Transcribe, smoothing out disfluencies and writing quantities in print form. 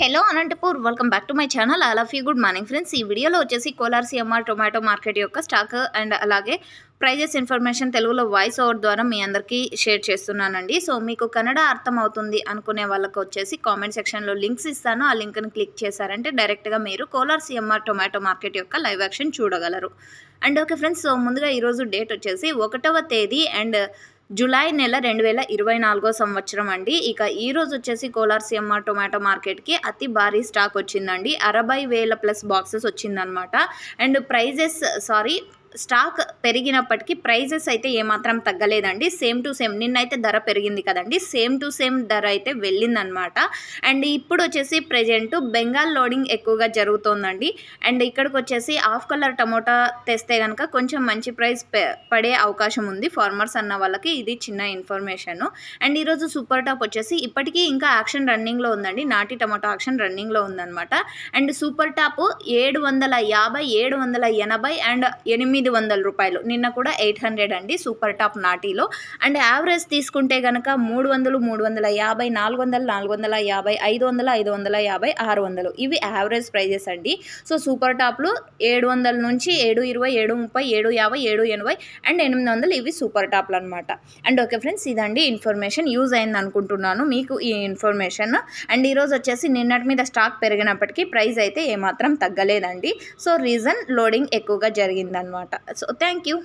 Hello Anantapur welcome back to my channel. I love you. Good morning friends. ఈ వీడియోలో వచ్చేసి Kolar CMR tomato market యొక్క stock and అలాగే prices information తెలుగులో voice over ద్వారా మీ అందరికీ షేర్ చేస్తున్నానండి. సో మీకు కన్నడ అర్థం అవుతుంది అనుకునే వాళ్ళకి వచ్చేసి కామెంట్ సెక్షన్లో లింక్స్ ఇస్తాను. ఆ లింక్ని క్లిక్ చేశారంటే డైరెక్ట్గా మీరు కోలార్ సిఎంఆర్ టొమాటో మార్కెట్ యొక్క లైవ్ యాక్షన్ చూడగలరు. అండ్ ఓకే ఫ్రెండ్స్, సో ముందుగా ఈరోజు డేట్ వచ్చేసి 1వ తేదీ అండ్ జూలై నెల 2024 సంవత్సరం అండి. ఇక ఈరోజు వచ్చేసి కోలార్ సిఎంఆర్ టొమాటో మార్కెట్కి అతి భారీ స్టాక్ వచ్చిందండి. 60,000 ప్లస్ బాక్సెస్ వచ్చిందనమాట. అండ్ స్టాక్ పెరిగినప్పటికీ ప్రైజెస్ అయితే ఏమాత్రం తగ్గలేదండి. సేమ్ టు సేమ్, నిన్నైతే ధర పెరిగింది కదండి, సేమ్ టు సేమ్ ధర అయితే వెళ్ళిందనమాట. అండ్ ఇప్పుడు వచ్చేసి ప్రజెంట్ బెంగాల్ లోడింగ్ ఎక్కువగా జరుగుతోందండి. అండ్ ఇక్కడికి వచ్చేసి హాఫ్ కలర్ టమోటా తెస్తే కనుక కొంచెం మంచి ప్రైస్ పడే అవకాశం ఉంది ఫార్మర్స్ అన్న వాళ్ళకి. ఇది చిన్న ఇన్ఫర్మేషన్. అండ్ ఈరోజు సూపర్ టాప్ వచ్చేసి ఇప్పటికీ ఇంకా యాక్షన్ రన్నింగ్లో ఉందండి. నాటి టమోటా యాక్షన్ రన్నింగ్లో ఉందన్నమాట. అండ్ సూపర్ టాప్ 750, 780 అండ్ 800 రూపాయలు. నిన్న కూడా 800 అండి సూపర్ టాప్ నాటిలో. అండ్ యావరేజ్ తీసుకుంటే కనుక 300, 350, 400, 450, 500, 550, 600 ఇవి యావరేజ్ ప్రైజెస్ అండి. సో సూపర్ టాప్లు 700 నుంచి 720, 730, 750, 780 అండ్ 800 ఇవి సూపర్ టాప్లు అనమాట. అండ్ ఓకే ఫ్రెండ్స్, ఇదండి ఇన్ఫర్మేషన్. యూజ్ అయింది అనుకుంటున్నాను మీకు ఈ ఇన్ఫర్మేషన్. అండ్ ఈరోజు వచ్చేసి నిన్నటి మీద స్టాక్ పెరిగినప్పటికీ ప్రైస్ అయితే ఏమాత్రం తగ్గలేదండి. సో రీజన్ లోడింగ్ ఎక్కువగా జరిగిందనమాట. So thank you.